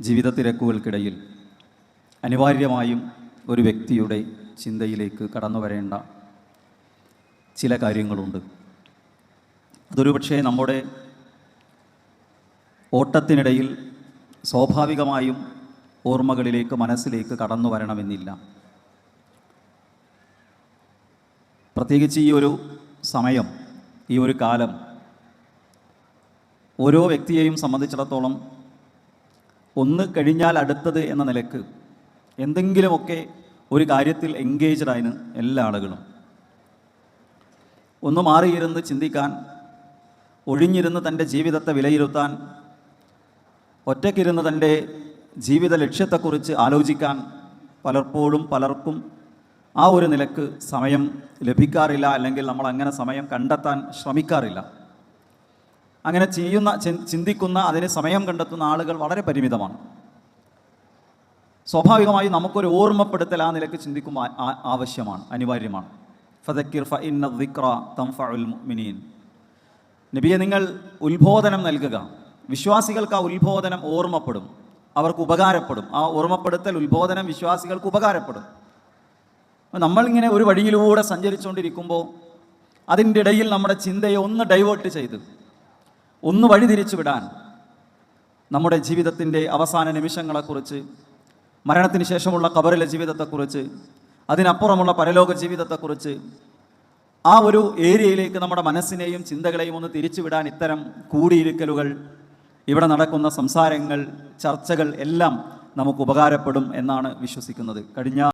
ജീവിത തിരക്കുകൾക്കിടയിൽ അനിവാര്യമായും ഒരു വ്യക്തിയുടെ ചിന്തയിലേക്ക് കടന്നു വരേണ്ട ചില കാര്യങ്ങളുണ്ട്. അതൊരു പക്ഷേ നമ്മുടെ ഓട്ടത്തിനിടയിൽ സ്വാഭാവികമായും ഓർമ്മകളിലേക്ക്, മനസ്സിലേക്ക് കടന്നു വരണമെന്നില്ല. പ്രത്യേകിച്ച് ഈ ഒരു സമയം, ഈ ഒരു കാലം ഓരോ വ്യക്തിയെയും സംബന്ധിച്ചിടത്തോളം ഒന്ന് കഴിഞ്ഞാൽ അടുത്തത് എന്ന നിലക്ക് എന്തെങ്കിലുമൊക്കെ ഒരു കാര്യത്തിൽ എൻഗേജ്ഡായിന് എല്ലാ ആളുകളും. ഒന്ന് മാറിയിരുന്ന് ചിന്തിക്കാൻ, ഒഴിഞ്ഞിരുന്ന് തൻ്റെ ജീവിതത്തെ വിലയിരുത്താൻ, ഒറ്റയ്ക്കിരുന്ന് തൻ്റെ ജീവിത ലക്ഷ്യത്തെക്കുറിച്ച് ആലോചിക്കാൻ പലർക്കും ആ ഒരു നിലക്ക് സമയം ലഭിക്കാറില്ല, അല്ലെങ്കിൽ നമ്മൾ അങ്ങനെ സമയം കണ്ടെത്താൻ ശ്രമിക്കാറില്ല. അങ്ങനെ ചിന്തിക്കുന്ന, അതിന് സമയം കണ്ടെത്തുന്ന ആളുകൾ വളരെ പരിമിതമാണ്. സ്വാഭാവികമായി നമുക്കൊരു ഓർമ്മപ്പെടുത്തൽ ആ നിലക്ക് ചിന്തിക്കുമ്പോൾ ആവശ്യമാണ്, അനിവാര്യമാണ്. ഫദക്കിർ ഫഇന്ന ദിക്റ തൻഫഉൽ മുഅ്മിനീൻ. നബിയെ, നിങ്ങൾ ഉത്ബോധനം നൽകുക. വിശ്വാസികൾക്ക് ആ ഉത്ബോധനം ഓർമ്മപ്പെടും, അവർക്ക് ഉപകാരപ്പെടും. ആ ഓർമ്മപ്പെടുത്തൽ, ഉത്ബോധനം വിശ്വാസികൾക്ക് ഉപകാരപ്പെടും. നമ്മളിങ്ങനെ ഒരു വഴിയിലൂടെ സഞ്ചരിച്ചുകൊണ്ടിരിക്കുമ്പോൾ അതിൻ്റെ ഇടയിൽ നമ്മുടെ ചിന്തയെ ഒന്ന് ഡൈവേർട്ട് ചെയ്ത്, ഒന്ന് വഴിതിരിച്ചു വിടാൻ, നമ്മുടെ ജീവിതത്തിൻ്റെ അവസാന നിമിഷങ്ങളെക്കുറിച്ച്, മരണത്തിന് ശേഷമുള്ള ഖബറിലെ ജീവിതത്തെക്കുറിച്ച്, അതിനപ്പുറമുള്ള പരലോക ജീവിതത്തെക്കുറിച്ച്, ആ ഒരു ഏരിയയിലേക്ക് നമ്മുടെ മനസ്സിനെയും ചിന്തകളെയും ഒന്ന് തിരിച്ചുവിടാൻ ഇത്തരം കൂടിയിരിക്കലുകൾ, ഇവിടെ നടക്കുന്ന സംസാരങ്ങൾ, ചർച്ചകൾ എല്ലാം നമുക്ക് ഉപകാരപ്പെടും എന്നാണ് വിശ്വസിക്കുന്നത്. കഴിഞ്ഞ